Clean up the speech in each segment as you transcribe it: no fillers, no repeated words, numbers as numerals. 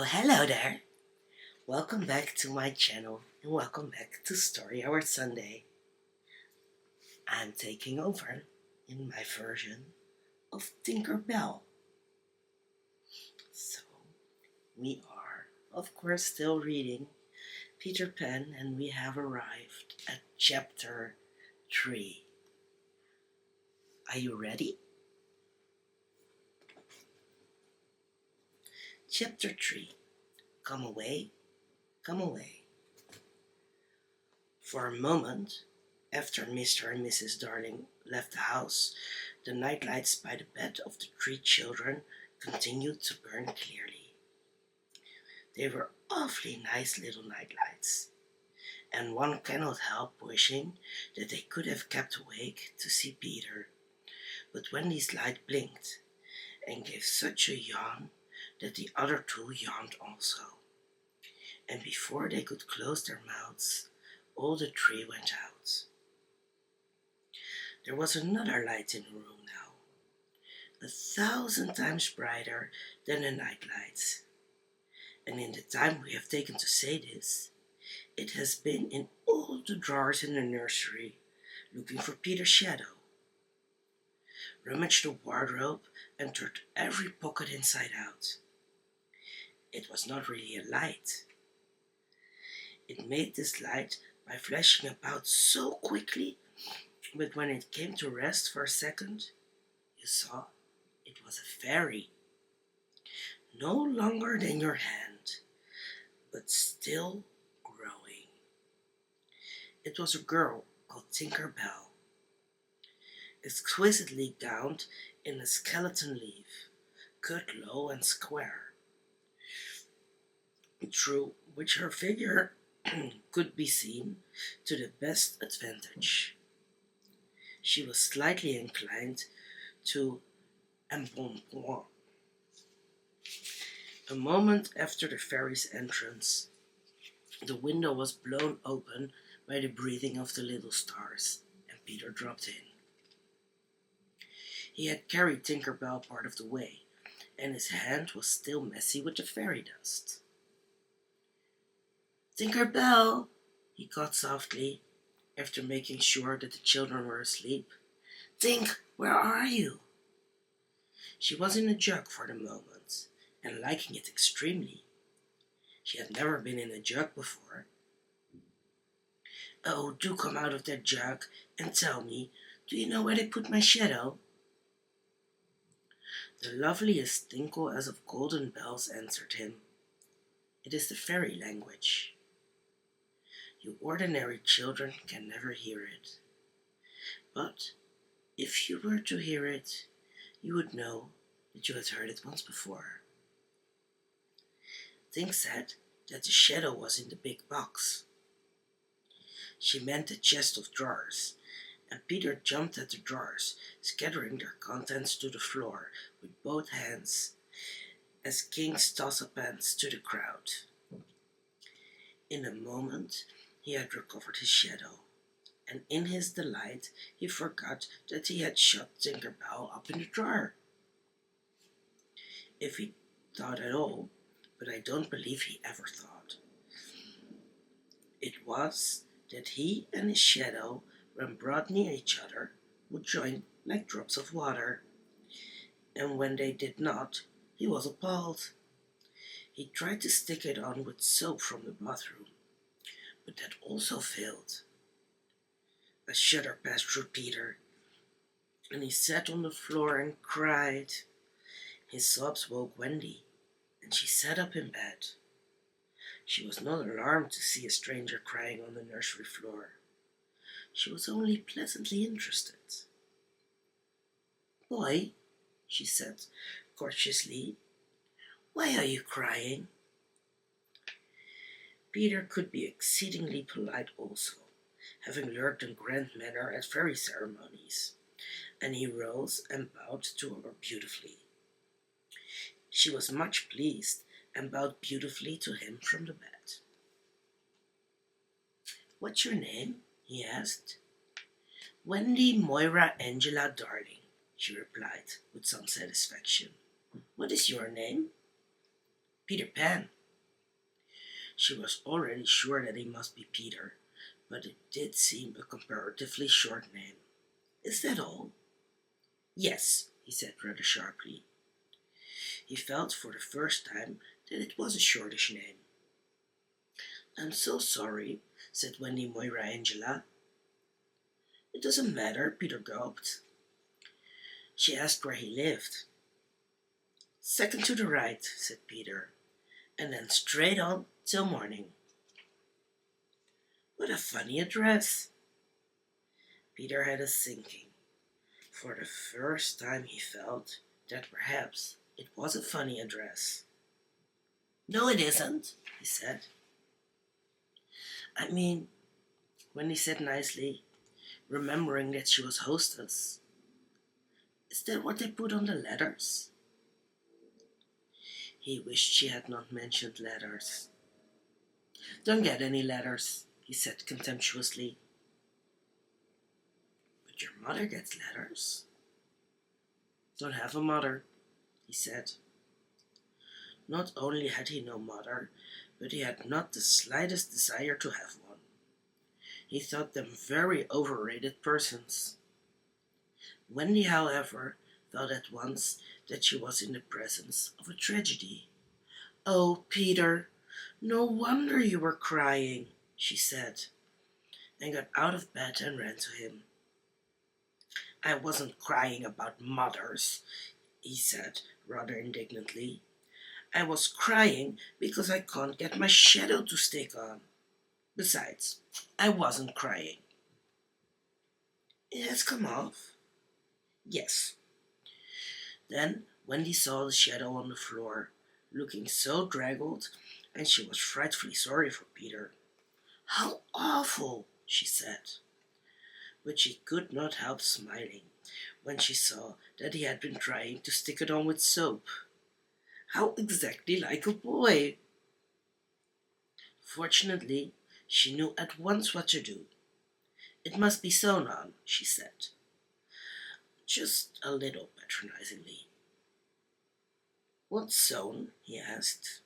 Oh, hello there. Welcome back to my channel and welcome back to Story Hour Sunday. I'm taking over in my version of Tinkerbell. So, we are, of course, still reading Peter Pan and we have arrived at chapter 3. Are you ready? Chapter 3. Come away, come away. For a moment, after Mr. and Mrs. Darling left the house, the night lights by the bed of the 3 children continued to burn clearly. They were awfully nice little night lights, and one cannot help wishing that they could have kept awake to see Peter. But Wendy's light blinked and gave such a yawn that the other 2 yawned also, and before they could close their mouths, all the 3 went out. There was another light in the room now, 1,000 times brighter than the night lights. And in the time we have taken to say this, it has been in all the drawers in the nursery, looking for Peter's shadow. Rummaged the wardrobe and turned every pocket inside out. It was not really a light. It made this light by flashing about so quickly, but when it came to rest for a second, you saw it was a fairy. No longer than your hand, but still growing. It was a girl called Tinkerbell, exquisitely gowned in a skeleton leaf, cut low and square, through which her figure could be seen to the best advantage. She was slightly inclined to embonpoint. A moment after the fairy's entrance, the window was blown open by the breathing of the little stars, and Peter dropped in. He had carried Tinkerbell part of the way, and his hand was still messy with the fairy dust. "Tinkerbell," he called softly, after making sure that the children were asleep. "Tink, where are you?" She was in a jug for the moment, and liking it extremely. She had never been in a jug before. "Oh, do come out of that jug and tell me, do you know where they put my shadow?" The loveliest tinkle as of golden bells answered him. It is the fairy language. You ordinary children can never hear it. But if you were to hear it, you would know that you had heard it once before. Tink said that the shadow was in the big box. She meant the chest of drawers, and Peter jumped at the drawers, scattering their contents to the floor with both hands, as kings toss up pans to the crowd. In a moment he had recovered his shadow, and in his delight he forgot that he had shut Tinkerbell up in the drawer. If he thought at all, but I don't believe he ever thought, it was that he and his shadow, when brought near each other, would join like drops of water, and when they did not, he was appalled. He tried to stick it on with soap from the bathroom, but that also failed. A shudder passed through Peter, and he sat on the floor and cried. His sobs woke Wendy, and she sat up in bed. She was not alarmed to see a stranger crying on the nursery floor. She was only pleasantly interested. "Boy," she said cautiously, "why are you crying?" Peter could be exceedingly polite also, having learned the grand manner at fairy ceremonies, and he rose and bowed to her beautifully. She was much pleased and bowed beautifully to him from the bed. "What's your name?" he asked. "Wendy Moira Angela Darling," she replied with some satisfaction. "What is your name?" Peter Pan. She was already sure that he must be Peter, but it did seem a comparatively short name. Is that all? Yes, he said rather sharply. He felt for the first time that it was a shortish name. I'm so sorry, said Wendy Moira Angela. It doesn't matter, Peter gulped. She asked where he lived. Second to the right, said Peter, and then straight on till morning. What a funny address. Peter had a sinking. For the first time he felt that perhaps it was a funny address. No, it isn't, he said. I mean, Wendy said nicely, remembering that she was hostess. Is that what they put on the letters? He wished she had not mentioned letters. Don't get any letters, he said contemptuously. But your mother gets letters. Don't have a mother, he said. Not only had he no mother, but he had not the slightest desire to have one. He thought them very overrated persons. Wendy, however, thought at once that she was in the presence of a tragedy. Oh, Peter, no wonder you were crying, she said, and got out of bed and ran to him. I wasn't crying about mothers, he said rather indignantly. I was crying because I can't get my shadow to stick on. Besides, I wasn't crying. It has come off. Yes. Then Wendy saw the shadow on the floor, looking so draggled, and she was frightfully sorry for Peter. How awful, she said. But she could not help smiling when she saw that he had been trying to stick it on with soap. How exactly like a boy! Fortunately, she knew at once what to do. It must be sewn on, she said, just a little patronizingly. What's sewn? He asked.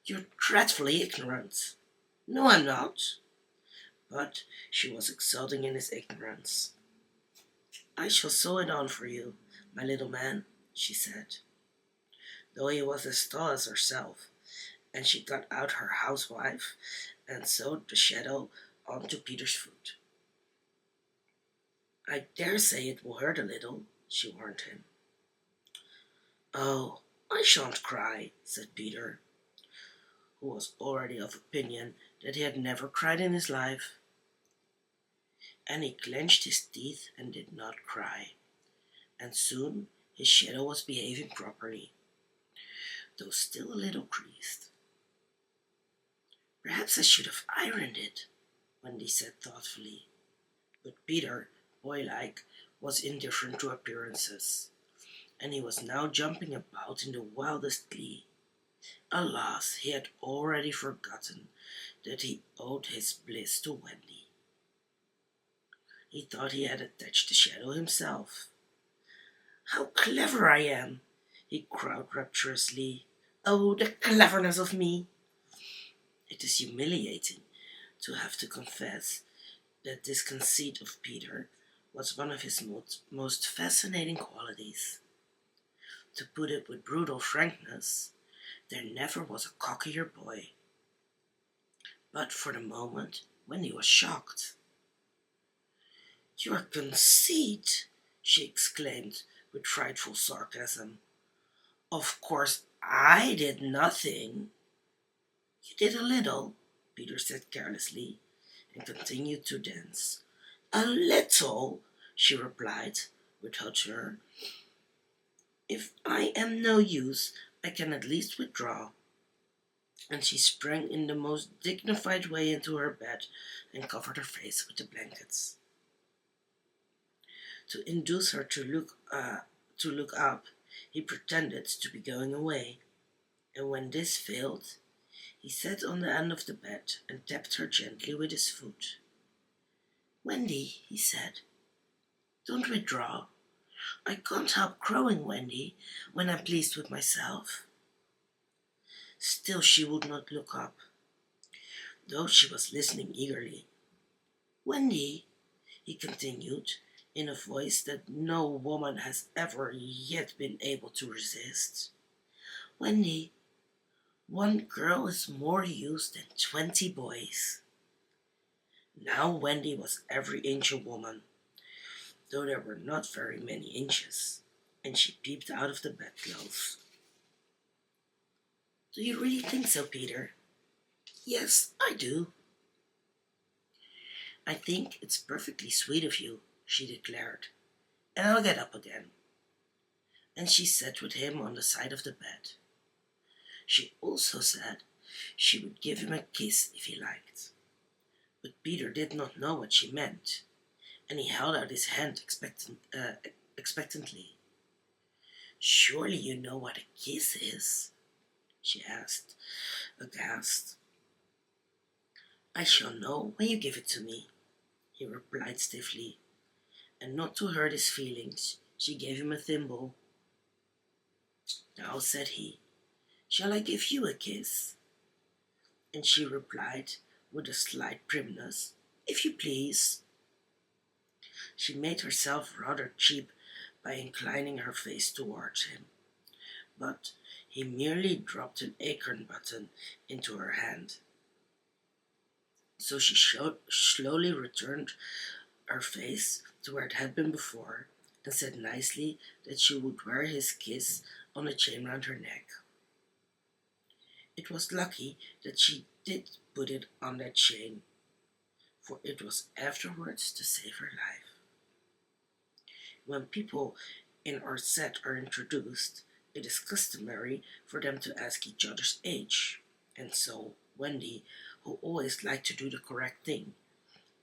You're dreadfully ignorant. No, I'm not. But she was exulting in his ignorance. I shall sew it on for you, my little man, she said, though he was as tall as herself, and she got out her housewife and sewed the shadow onto Peter's foot. I dare say it will hurt a little, she warned him. Oh, I shan't cry, said Peter, who was already of opinion that he had never cried in his life. And he clenched his teeth and did not cry, and soon his shadow was behaving properly, though still a little creased. Perhaps I should have ironed it, Wendy said thoughtfully, but Peter, boylike, was indifferent to appearances, and he was now jumping about in the wildest glee. Alas, he had already forgotten that he owed his bliss to Wendy. He thought he had attached the shadow himself. How clever I am, he cried rapturously. Oh, the cleverness of me! It is humiliating to have to confess that this conceit of Peter was one of his most fascinating qualities. To put it with brutal frankness, there never was a cockier boy. But for the moment, Wendy was shocked. Your conceit, she exclaimed with frightful sarcasm. Of course, I did nothing. You did a little, Peter said carelessly, and continued to dance. A little, she replied with hauteur. If I am no use, I can at least withdraw. And she sprang in the most dignified way into her bed and covered her face with the blankets. To induce her to look up, he pretended to be going away, and when this failed, he sat on the end of the bed and tapped her gently with his foot. Wendy, he said, don't withdraw. I can't help crowing, Wendy, when I'm pleased with myself. Still she would not look up, though she was listening eagerly. Wendy, he continued, in a voice that no woman has ever yet been able to resist. Wendy, one girl is more use than 20 boys. Now Wendy was every inch a woman, though there were not very many inches, and she peeped out of the bedclothes. Do you really think so, Peter? Yes, I do. I think it's perfectly sweet of you, she declared, and I'll get up again. And she sat with him on the side of the bed. She also said she would give him a kiss if he liked. But Peter did not know what she meant, and he held out his hand expectantly. Surely you know what a kiss is, she asked, aghast. I shall know when you give it to me, he replied stiffly, and not to hurt his feelings, she gave him a thimble. Now, said he, shall I give you a kiss? And she replied, with a slight primness, if you please. She made herself rather cheap by inclining her face towards him, but he merely dropped an acorn button into her hand. So she slowly returned her face to where it had been before, and said nicely that she would wear his kiss on a chain round her neck. It was lucky that she did put it on that chain, for it was afterwards to save her life. When people in our set are introduced, it is customary for them to ask each other's age, and so Wendy, who always liked to do the correct thing,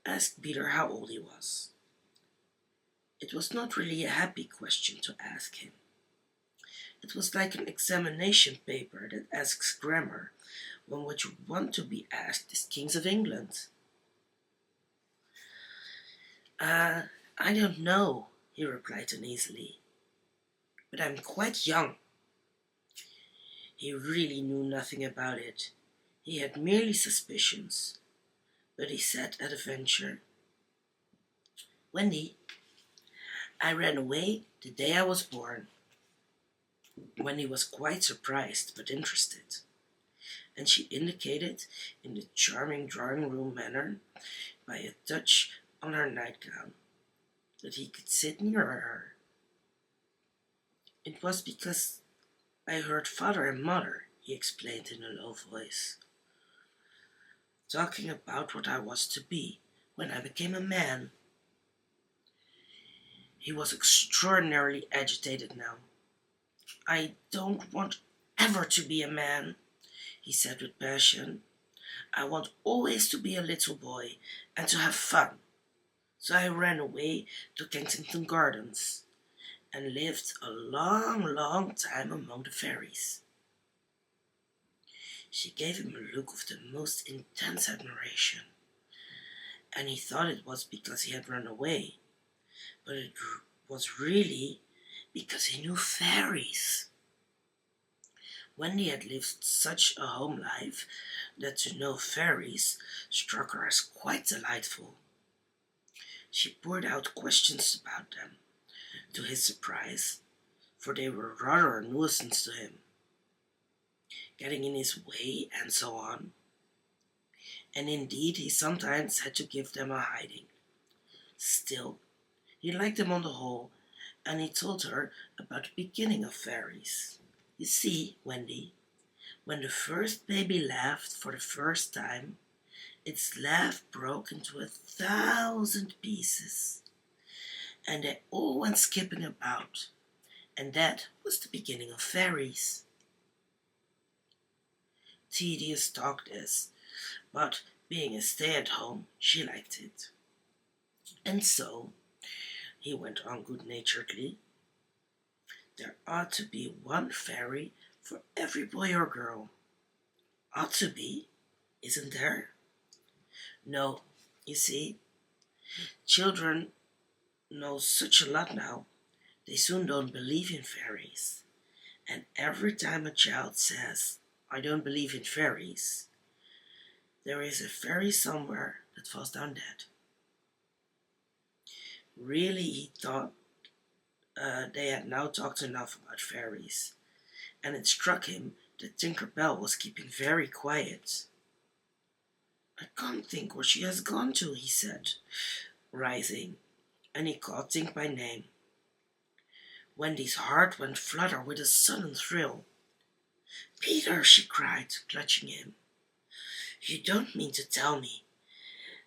asked Peter how old he was. It was not really a happy question to ask him. It was like an examination paper that asks grammar when what you want to be asked is Kings of England. I don't know, he replied uneasily, but I'm quite young. He really knew nothing about it. He had merely suspicions, but he said at a venture, Wendy, I ran away the day I was born. Wendy was quite surprised but interested, and she indicated in the charming drawing-room manner by a touch on her nightgown that he could sit near her. It was because I heard father and mother, he explained in a low voice, talking about what I was to be when I became a man. He was extraordinarily agitated now. I don't want ever to be a man, he said with passion. I want always to be a little boy and to have fun. So I ran away to Kensington Gardens and lived a long, long time among the fairies. She gave him a look of the most intense admiration, and he thought it was because he had run away, but it was really because he knew fairies. Wendy had lived such a home life that to know fairies struck her as quite delightful. She poured out questions about them, to his surprise, for they were rather a nuisance to him, getting in his way and so on, and indeed he sometimes had to give them a hiding. Still, he liked them on the whole, and he told her about the beginning of fairies. You see, Wendy, when the first baby laughed for the first time, its laugh broke into 1,000 pieces, and they all went skipping about, and that was the beginning of fairies. Tedious talk this, but being a stay-at-home, she liked it. And so, he went on good-naturedly, there ought to be one fairy for every boy or girl. Ought to be, isn't there? No, you see, children know such a lot now, they soon don't believe in fairies. And every time a child says, I don't believe in fairies. There is a fairy somewhere that falls down dead. Really, he thought they had now talked enough about fairies, and it struck him that Tinkerbell was keeping very quiet. I can't think where she has gone to, he said, rising, and he called Tink by name. Wendy's heart went flutter with a sudden thrill. Peter, she cried, clutching him. You don't mean to tell me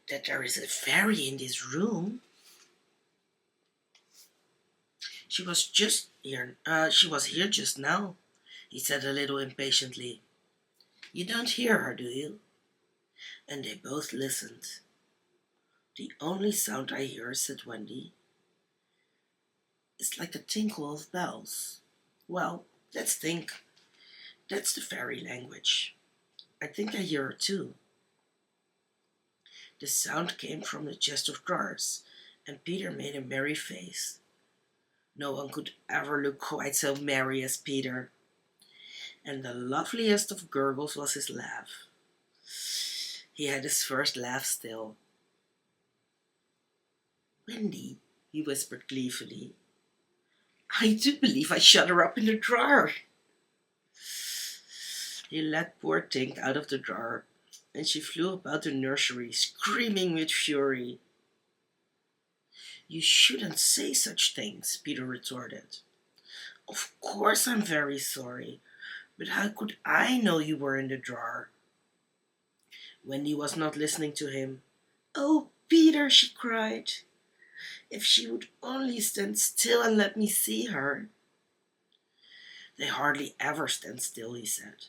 that there is a fairy in this room? She was here just now, he said a little impatiently. You don't hear her, do you? And they both listened. The only sound I hear, said Wendy, is like the tinkle of bells. Well, let's think. That's the fairy language. I think I hear her too. The sound came from the chest of drawers, and Peter made a merry face. No one could ever look quite so merry as Peter. And the loveliest of gurgles was his laugh. He had his first laugh still. Wendy, he whispered gleefully, I do believe I shut her up in the drawer. He let poor Tink out of the drawer, and she flew about the nursery, screaming with fury. You shouldn't say such things, Peter retorted. Of course I'm very sorry, but how could I know you were in the drawer? Wendy was not listening to him. Oh, Peter, she cried. If she would only stand still and let me see her. They hardly ever stand still, he said.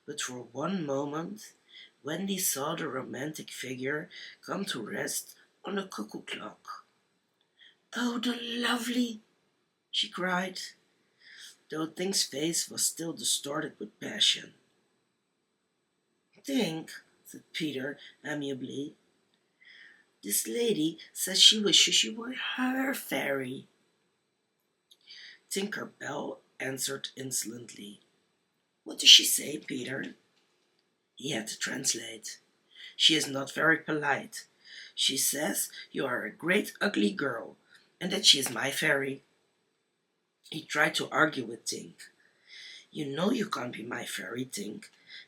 But for one moment, Wendy saw the romantic figure come to rest on the cuckoo clock. Oh, the lovely, she cried, though Tink's face was still distorted with passion. Tink, said Peter amiably, this lady says she wishes you were her fairy. Tinkerbell answered insolently. What does she say, Peter? He had to translate. She is not very polite. She says you are a great ugly girl, and that she is my fairy. He tried to argue with Tink. You know you can't be my fairy, Tink,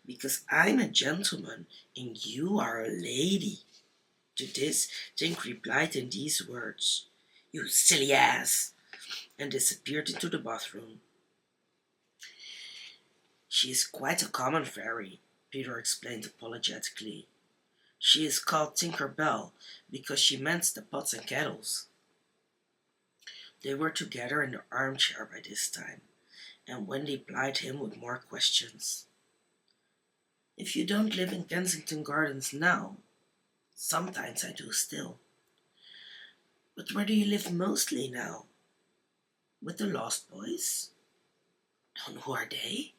because I'm a gentleman and you are a lady. To this, Tink replied in these words, You silly ass, and disappeared into the bathroom. She is quite a common fairy, Peter explained apologetically. She is called Tinkerbell because she mends the pots and kettles. They were together in the armchair by this time, and Wendy plied him with more questions. If you don't live in Kensington Gardens now, sometimes I do still. But where do you live mostly now? With the Lost Boys? And who are they?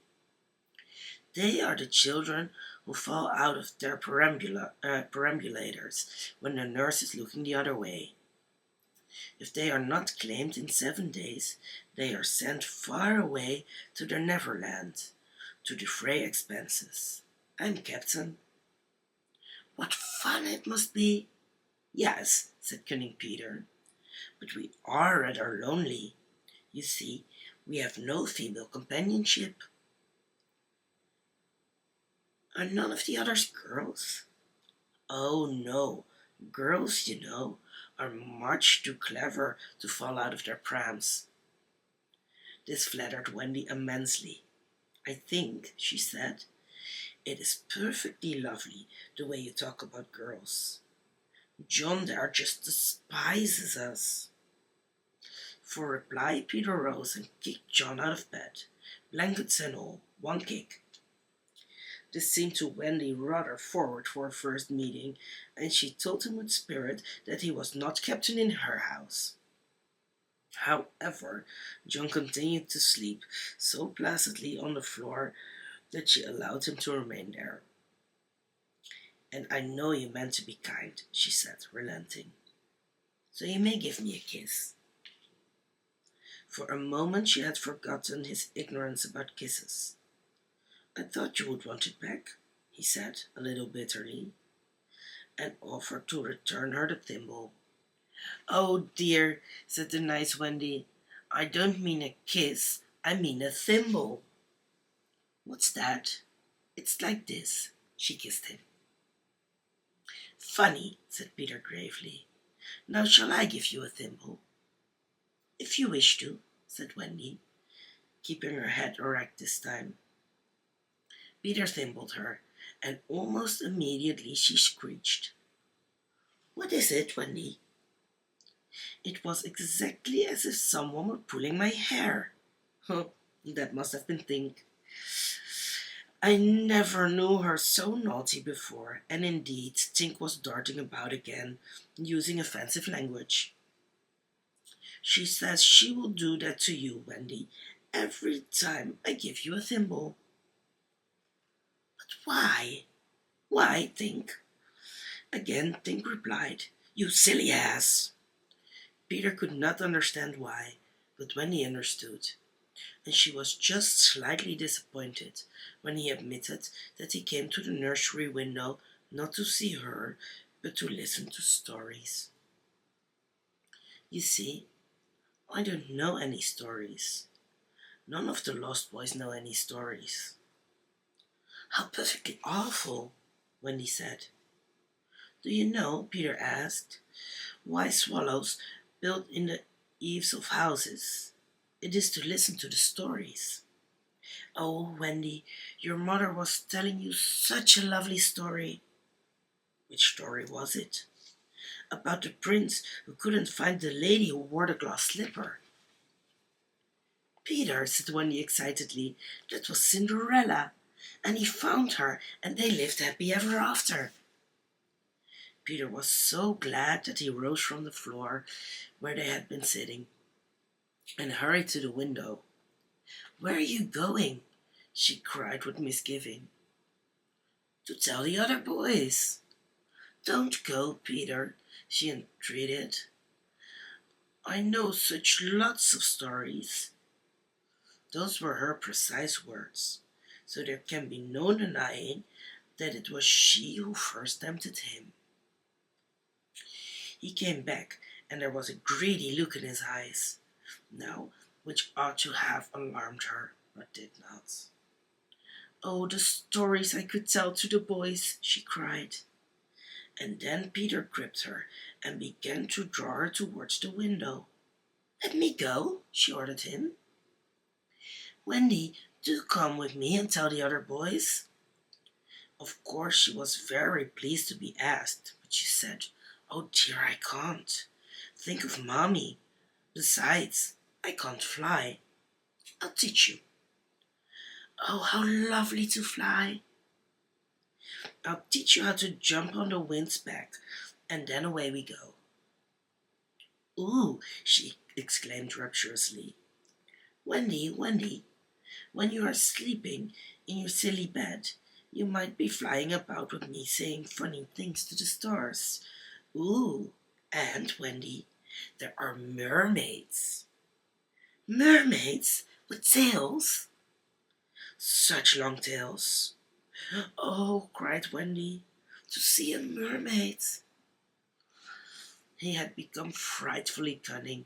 They are the children who fall out of their perambulators when the nurse is looking the other way. If they are not claimed in 7 days, they are sent far away to their Neverland, to defray expenses. I'm captain. What fun it must be! Yes, said cunning Peter, but we are rather lonely. You see, we have no female companionship. Are none of the others girls? Oh, no. Girls, you know, are much too clever to fall out of their prams. This flattered Wendy immensely. I think, she said, it is perfectly lovely the way you talk about girls. John there just despises us. For reply, Peter rose and kicked John out of bed, blankets and all, one kick. This seemed to Wendy rather forward for a first meeting, and she told him with spirit that he was not captain in her house. However, John continued to sleep so placidly on the floor that she allowed him to remain there. And I know you meant to be kind, she said, relenting. So you may give me a kiss. For a moment she had forgotten his ignorance about kisses. I thought you would want it back, he said, a little bitterly, and offered to return her the thimble. Oh dear, said the nice Wendy. I don't mean a kiss, I mean a thimble. What's that? It's like this. She kissed him. Funny, said Peter gravely. Now shall I give you a thimble? If you wish to, said Wendy, keeping her head erect this time. Peter thimbled her, and almost immediately she screeched. What is it, Wendy? It was exactly as if someone were pulling my hair. That must have been Tink. I never knew her so naughty before, and indeed Tink was darting about again, using offensive language. She says she will do that to you, Wendy, every time I give you a thimble. But why? Why, Tink? Again Tink replied, You silly ass. Peter could not understand why, but Wendy understood, and she was just slightly disappointed when he admitted that he came to the nursery window not to see her, but to listen to stories. You see, I don't know any stories. None of the Lost Boys know any stories. How perfectly awful, Wendy said. Do you know, Peter asked, why swallows build in the eaves of houses? It is to listen to the stories. Oh, Wendy, your mother was telling you such a lovely story. Which story was it? About the prince who couldn't find the lady who wore the glass slipper. Peter, said Wendy excitedly, that was Cinderella, and he found her, and they lived happy ever after. Peter was so glad that he rose from the floor where they had been sitting and hurried to the window. Where are you going? She cried with misgiving. To tell the other boys. Don't go, Peter, she entreated. I know such lots of stories. Those were her precise words, so there can be no denying that it was she who first tempted him. He came back, and there was a greedy look in his eyes, now, which ought to have alarmed her, but did not. Oh, the stories I could tell to the boys, she cried. And then Peter gripped her and began to draw her towards the window. Let me go, she ordered him. Wendy, do come with me and tell the other boys. Of course she was very pleased to be asked, but she said, Oh dear, I can't. Think of Mommy. Besides, I can't fly. I'll teach you. Oh, how lovely to fly. I'll teach you how to jump on the wind's back, and then away we go. Ooh, she exclaimed rapturously. Wendy, Wendy, when you are sleeping in your silly bed, you might be flying about with me saying funny things to the stars. Ooh, and Wendy, there are mermaids. Mermaids with tails? Such long tails. Oh, cried Wendy, to see a mermaid. He had become frightfully cunning.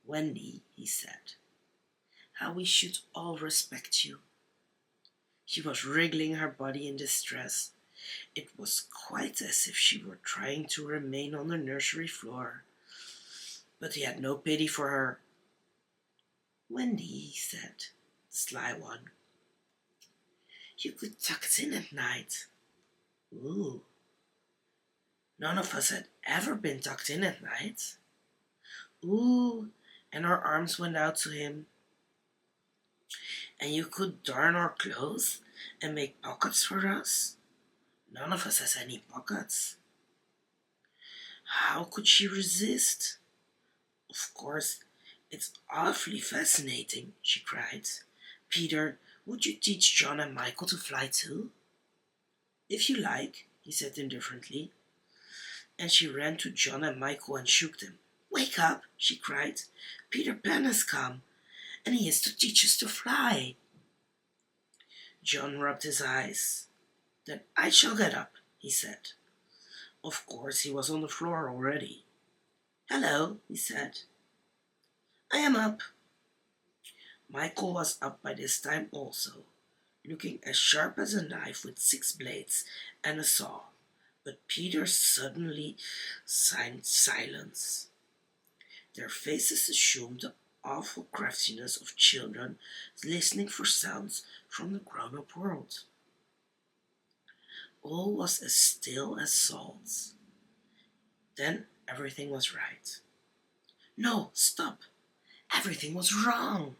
Wendy, he said, how we should all respect you. She was wriggling her body in distress. It was quite as if she were trying to remain on the nursery floor. But he had no pity for her. Wendy, he said, the sly one, you could tuck it in at night. Ooh. None of us had ever been tucked in at night. Ooh, and her arms went out to him. And you could darn our clothes and make pockets for us. None of us has any pockets. How could she resist? Of course, it's awfully fascinating, she cried. Peter, would you teach John and Michael to fly too? If you like, he said indifferently. And she ran to John and Michael and shook them. Wake up, she cried. Peter Pan has come, and he is to teach us to fly. John rubbed his eyes. "Then I shall get up," he said. Of course, he was on the floor already. "Hello," he said. "I am up." Michael was up by this time also, looking as sharp as a knife with 6 blades and a saw. But Peter suddenly signed silence. Their faces assumed the awful craftiness of children listening for sounds from the grown-up world. All was as still as salt. Then everything was right. No, stop! Everything was wrong.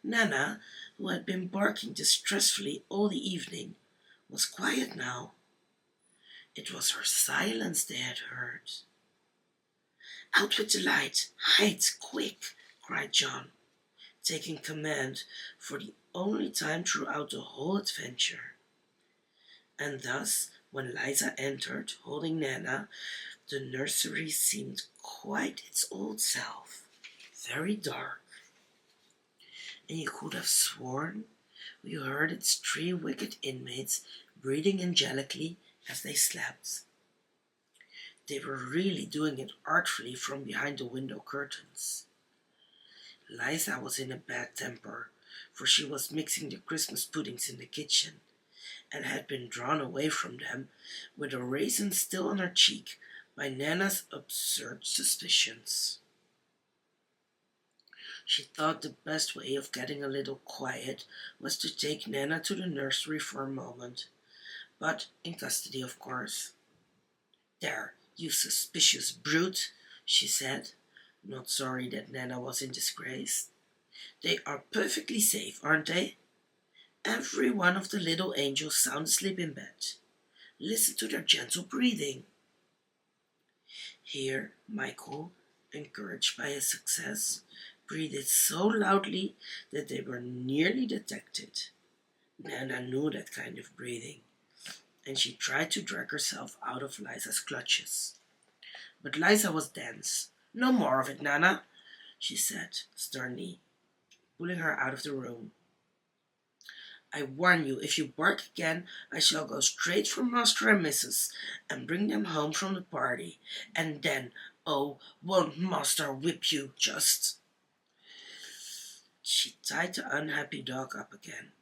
Nana, who had been barking distressfully all the evening, was quiet now. It was her silence they had heard. "Out with the light! Hide, quick!" cried John, taking command for the only time throughout the whole adventure. And thus, when Liza entered, holding Nana, the nursery seemed quite its old self, very dark. And you could have sworn you heard its 3 wicked inmates breathing angelically as they slept. They were really doing it artfully from behind the window curtains. Liza was in a bad temper, for she was mixing the Christmas puddings in the kitchen, and had been drawn away from them with a raisin still on her cheek by Nana's absurd suspicions. She thought the best way of getting a little quiet was to take Nana to the nursery for a moment, but in custody, of course. "There, you suspicious brute," she said, not sorry that Nana was in disgrace. "They are perfectly safe, aren't they? Every one of the little angels sound asleep in bed. Listen to their gentle breathing." Here Michael, encouraged by his success, breathed so loudly that they were nearly detected. Nana knew that kind of breathing, and she tried to drag herself out of Liza's clutches. But Liza was dense. "No more of it, Nana," she said sternly, pulling her out of the room. "I warn you, if you bark again, I shall go straight for Master and Missus and bring them home from the party. And then, oh, won't Master whip you, just!" She tied the unhappy dog up again.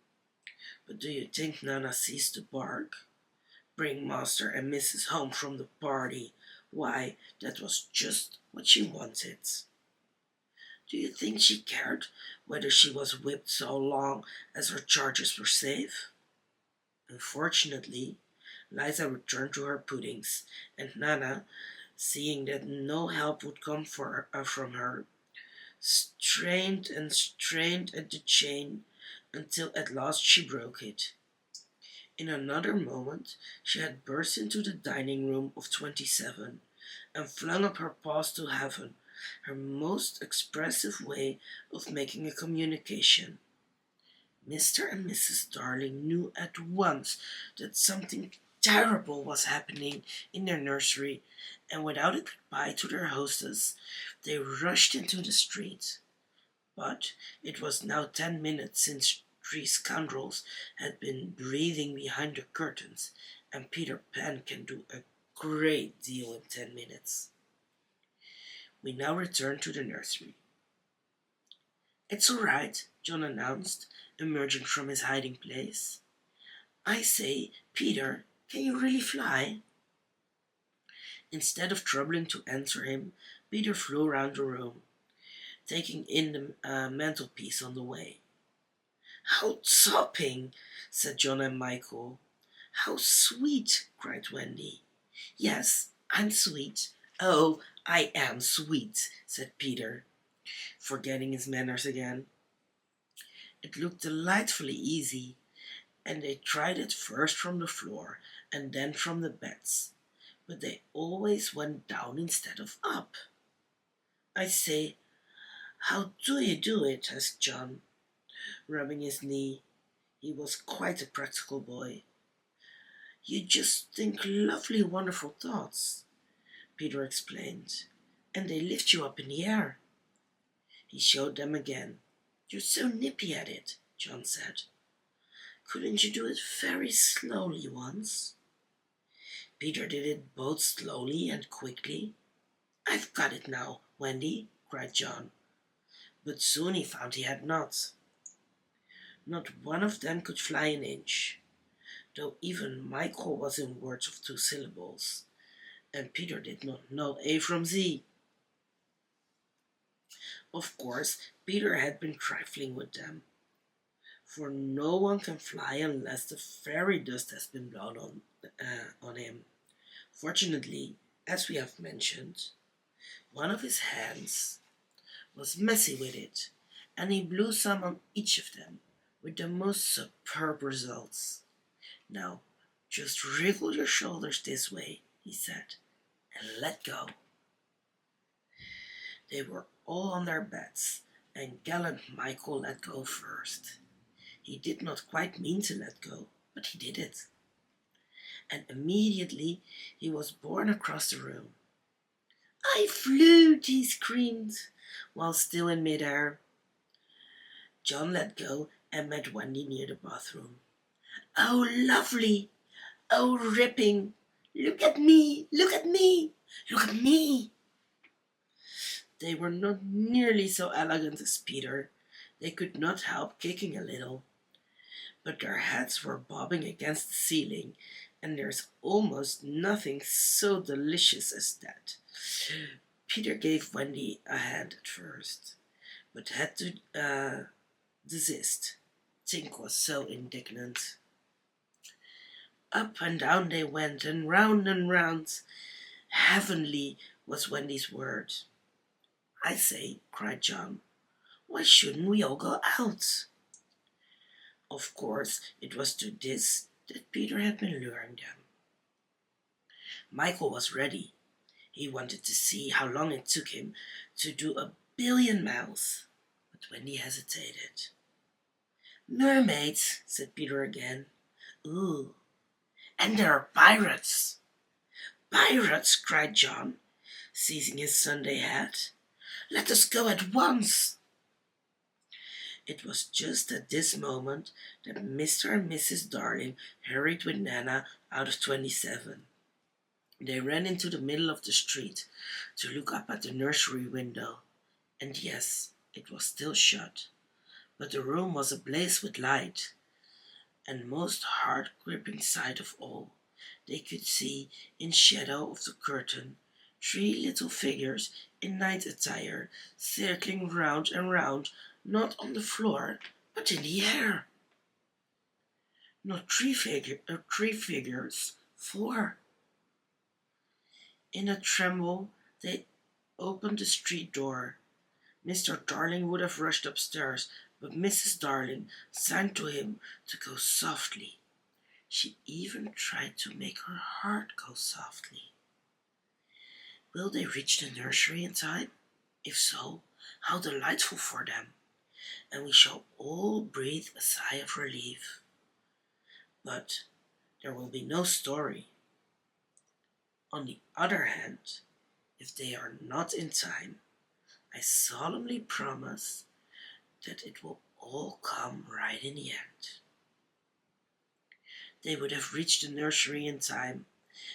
But do you think Nana ceased to bark? Bring Master and Missus home from the party. Why, that was just what she wanted. Do you think she cared whether she was whipped so long as her charges were safe? Unfortunately, Liza returned to her puddings, and Nana, seeing that no help would come from her, strained and strained at the chain until at last she broke it. In another moment she had burst into the dining room of 27 and flung up her paws to heaven, her most expressive way of making a communication. Mr. and Mrs. Darling knew at once that something terrible was happening in their nursery, and without a goodbye to their hostess, they rushed into the street. But it was now 10 minutes since 3 scoundrels had been breathing behind the curtains, and Peter Pan can do a great deal in 10 minutes. We now return to the nursery. "It's all right," John announced, emerging from his hiding place. "I say, Peter, can you really fly?" Instead of troubling to answer him, Peter flew around the room, taking in the mantelpiece on the way. "How topping!" said John and Michael. "How sweet!" cried Wendy. "Yes, I'm sweet. Oh, I am sweet," said Peter, forgetting his manners again. It looked delightfully easy, and they tried it first from the floor and then from the beds, but they always went down instead of up. "I say, how do you do it?" asked John, rubbing his knee. He was quite a practical boy. "You just think lovely, wonderful thoughts," Peter explained, "and they lift you up in the air." He showed them again. "You're so nippy at it," John said. Couldn't you do it very slowly once? Peter did it both slowly and quickly. I've got it now, Wendy, cried John. But soon he found he had not. Not one of them could fly an inch, though even Michael was in words of 2 syllables, and Peter did not know A from Z. Of course, Peter had been trifling with them, for no one can fly unless the fairy dust has been blown on him. Fortunately, as we have mentioned, one of his hands was messy with it, and he blew some on each of them, with the most superb results. Now, just wriggle your shoulders this way, he said, and let go. They were all on their beds, and gallant Michael let go first. He did not quite mean to let go, but he did it. And immediately he was borne across the room. I flew, he screamed, while still in midair. John let go and met Wendy near the bathroom. Oh, lovely! Oh, ripping! Look at me! Look at me! Look at me! They were not nearly so elegant as Peter. They could not help kicking a little, but their heads were bobbing against the ceiling, and there's almost nothing so delicious as that. Peter gave Wendy a hand at first, but had to desist. Tink was so indignant. Up and down they went, and round. Heavenly was Wendy's word. I say, cried John, why shouldn't we all go out? Of course, it was to this that Peter had been luring them. Michael was ready. He wanted to see how long it took him to do 1,000,000,000 miles, but Wendy hesitated. Mermaids, said Peter again. Ooh, and there are pirates. Pirates, cried John, seizing his Sunday hat. Let us go at once. It was just at this moment that Mr. and Mrs. Darling hurried with Nana out of 27. They ran into the middle of the street to look up at the nursery window, and yes, it was still shut, but the room was ablaze with light, and most heart-gripping sight of all, they could see, in shadow of the curtain, 3 little figures in night attire circling round and round, not on the floor, but in the air. Not 3 figures, 4. In a tremble, they opened the street door. Mr. Darling would have rushed upstairs, but Mrs. Darling signed to him to go softly. She even tried to make her heart go softly. Will they reach the nursery in time? If so, how delightful for them, and we shall all breathe a sigh of relief. But there will be no story. On the other hand, if they are not in time, I solemnly promise that it will all come right in the end. They would have reached the nursery in time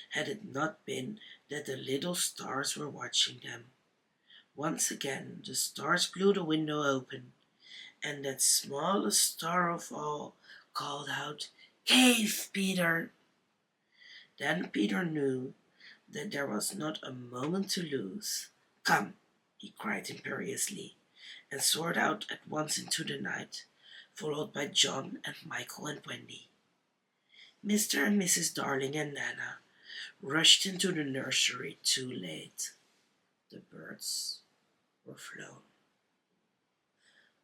had it not been that the little stars were watching them. Once again the stars blew the window open, and that smallest star of all called out, Cave, Peter! Then Peter knew that there was not a moment to lose. Come, he cried imperiously, and soared out at once into the night, followed by John and Michael and Wendy. Mr. and Mrs. Darling and Nana rushed into the nursery too late. The birds were flown.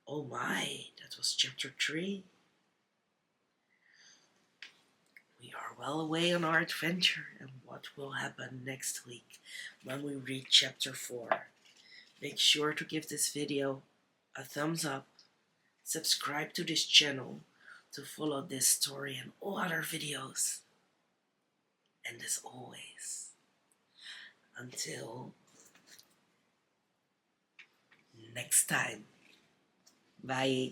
Oh my, that was chapter 3. We are well away on our adventure, and what will happen next week when we read chapter 4? Make sure to give this video a thumbs up, subscribe to this channel to follow this story and all other videos. And as always, until next time, bye.